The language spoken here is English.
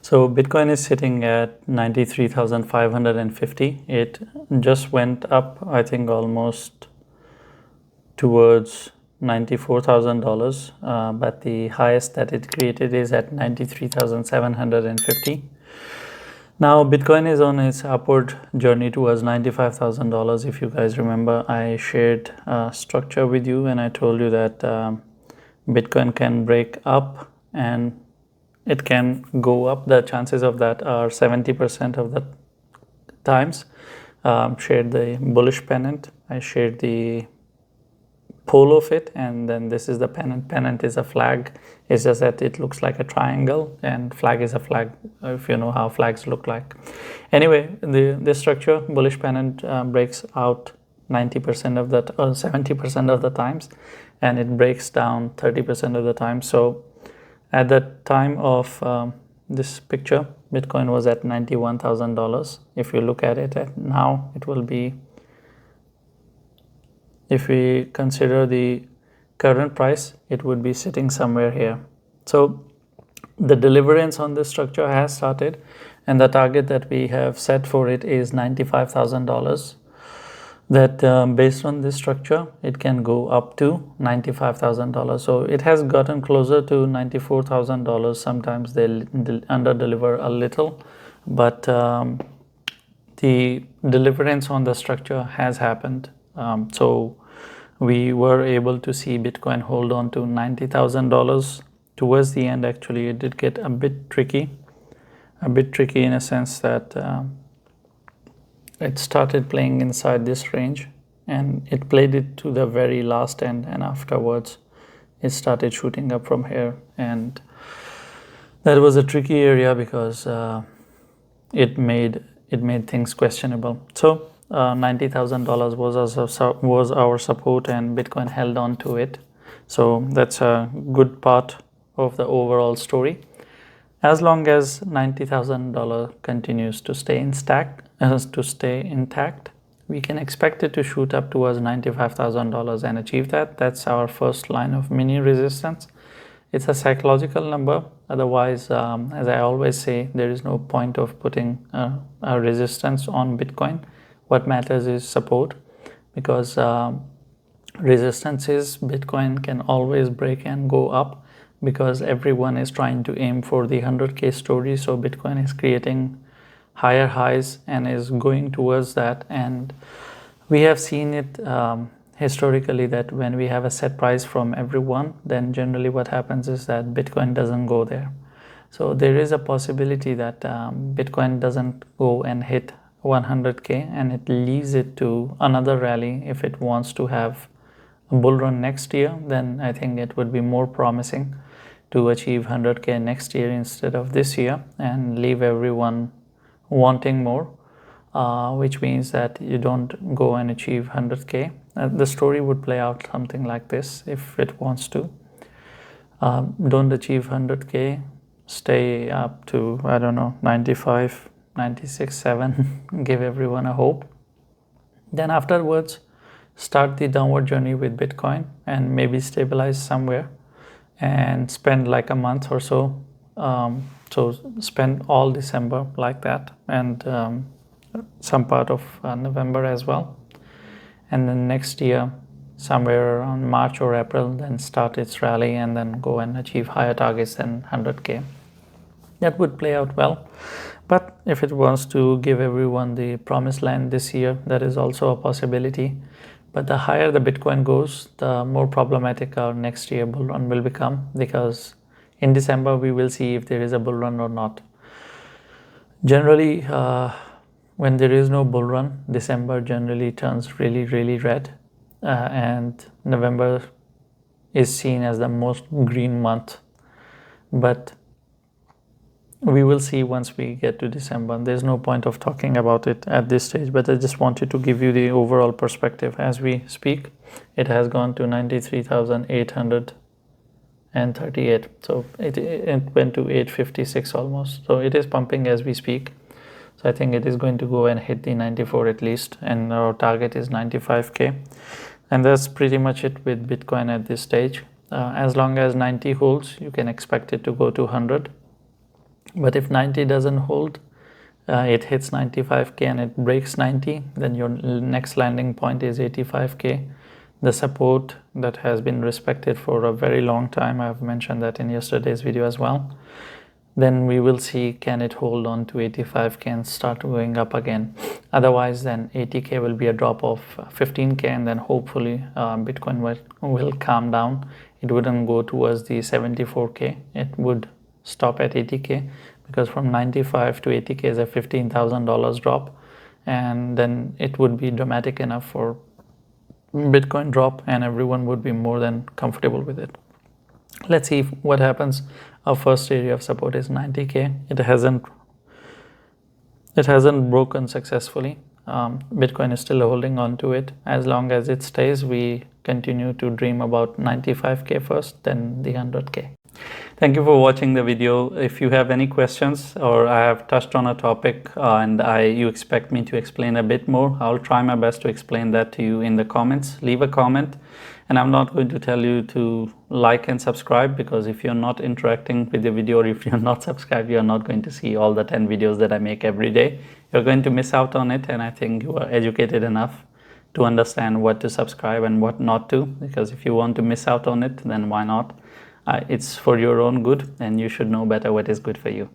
So Bitcoin is sitting at 93,550. It just went up, I think, almost towards $94,000, but the highest that it created is at 93,750. Now Bitcoin is on its upward journey towards $95,000. If you guys remember, I shared structure with you and I told you that Bitcoin can break up and it can go up. The chances of that are 70% of the times. Shared the bullish pennant. I shared the pole of it, and then this is the pennant. Pennant is a flag. It's just that it looks like a triangle, and flag is a flag, if you know how flags look like. Anyway, this structure, bullish pennant, breaks out 90% of that, or 70% of the times, and it breaks down 30% of the time. So at the time of this picture, Bitcoin was at $91,000. If you look at it now, it will be, if we consider the current price, it would be sitting somewhere here. So the deliverance on this structure has started, and the target that we have set for it is $95,000. That based on this structure, it can go up to $95,000. So it has gotten closer to $94,000. Sometimes they under deliver a little, but the deliverance on the structure has happened. So we were able to see Bitcoin hold on to $90,000. Towards the end, actually, it did get a bit tricky in a sense that it started playing inside this range, and it played it to the very last end, and afterwards it started shooting up from here, and that was a tricky area because it made things questionable. So $90,000 was our support, and Bitcoin held on to it. So that's a good part of the overall story. As long as $90,000 continues to stay intact, we can expect it to shoot up towards $95,000 and achieve that. That's our first line of mini resistance. It's a psychological number. Otherwise, as I always say, there is no point of putting a resistance on Bitcoin. What matters is support, because resistance is Bitcoin can always break and go up, because everyone is trying to aim for the 100K story. So Bitcoin is creating higher highs and is going towards that. And we have seen it historically that when we have a set price from everyone, then generally what happens is that Bitcoin doesn't go there. So there is a possibility that Bitcoin doesn't go and hit 100K and it leaves it to another rally. If it wants to have a bull run next year, then I think it would be more promising to achieve 100K next year instead of this year, and leave everyone wanting more, which means that you don't go and achieve 100K. The story would play out something like this if it wants to. Don't achieve 100K, stay up to, I don't know, 95, 96, 7, give everyone a hope. Then afterwards, start the downward journey with Bitcoin and maybe stabilize somewhere and spend like a month or so. So spend all December like that, and some part of November as well. And then next year, somewhere around March or April, then start its rally and then go and achieve higher targets than 100K. That would play out well. But if it wants to give everyone the promised land this year, that is also a possibility. But the higher the Bitcoin goes, the more problematic our next year bull run will become, because in December we will see if there is a bull run or not. Generally, when there is no bull run, December generally turns really, really red, and November is seen as the most green month. But we will see once we get to December. There's no point of talking about it at this stage, but I just wanted to give you the overall perspective. As we speak, it has gone to 93,838. So it went to 856 almost. So it is pumping as we speak. So I think it is going to go and hit the 94 at least, and our target is 95K. And that's pretty much it with Bitcoin at this stage. As long as 90 holds, you can expect it to go to 100. But if 90 doesn't hold, it hits 95k and it breaks 90, then your next landing point is 85k, the support that has been respected for a very long time. I've mentioned that in yesterday's video as well. Then we will see, can it hold on to 85k and start going up again. Otherwise, then 80k will be a drop of 15k, and then hopefully Bitcoin will calm down. It wouldn't go towards the 74k, it would stop at 80k, because from 95 to 80k is a $15,000 drop, and then it would be dramatic enough for Bitcoin drop and everyone would be more than comfortable with it. Let's see what happens. Our first area of support is 90k. It hasn't broken successfully. Bitcoin is still holding on to it. As long as it stays, we continue to dream about 95k first, then the 100k. Thank you for watching the video. If you have any questions or I have touched on a topic and you expect me to explain a bit more, I'll try my best to explain that to you in the comments. Leave a comment, and I'm not going to tell you to like and subscribe, because if you're not interacting with the video, or if you're not subscribed, you're not going to see all the 10 videos that I make every day. You're going to miss out on it, and I think you are educated enough to understand what to subscribe and what not to, because if you want to miss out on it, then why not? It's for your own good, and you should know better what is good for you.